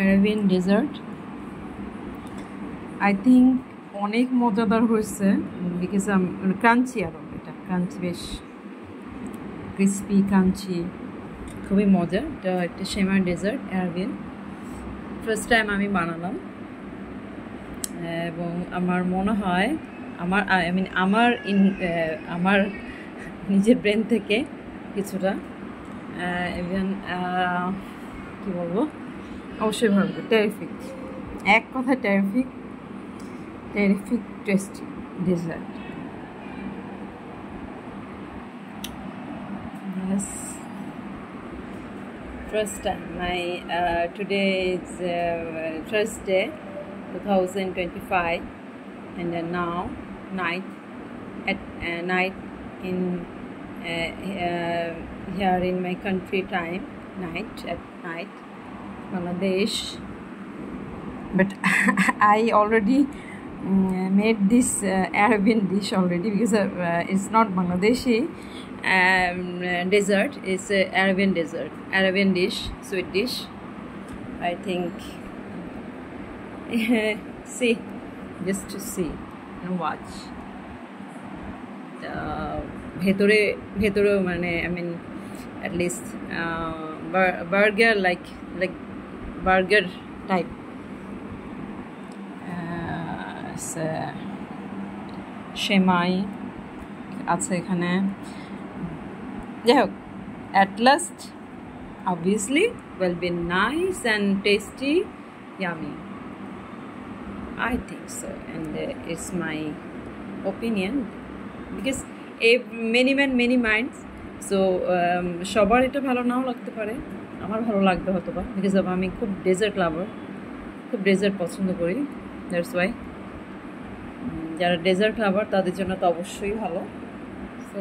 Arabian dessert. I think অনেক মজাদার হয়েছে বিকজ ক্রাঞ্চি আরও এটা ক্রাঞ্চি বেশ ক্রিসপি ক্রাঞ্চি খুবই মজা এটা একটা সেমাই ডেজার্ট অ্যারাবিয়ান ফার্স্ট টাইম আমি বানালাম এবং আমার মনে হয় আমার নিজের ব্রেন থেকে কিছুটা ইভেন কী বলবো অবশ্যই ভালো টেরিফিক এক কথা terrific tasty dessert. Yes, first time. Today is Thursday, 2025, and now night in here in my country time at night, Bangladesh. But I already made this Arabian dish already because it's not Bangladeshi dessert, it's Arabian dessert, Arabian dish, sweet dish. I think see, just to see and watch. Bhetore mane I mean at least burger like burger type. সেমাই আছে এখানে যাই হোক at last obviously will be nice and tasty, yummy. I think so, and it's my opinion because many minds, so সবার এটা ভালো নাও লাগতে পারে, আমার ভালো লাগবে হয়তো বা বিকজ আমি খুব ডেজার্ট লাভার, খুব ডেজার্ট পছন্দ করি, দ্যাটস ওয়াই যারা ডেজার্ট লাভার তাদের জন্য তো অবশ্যই ভালো। সো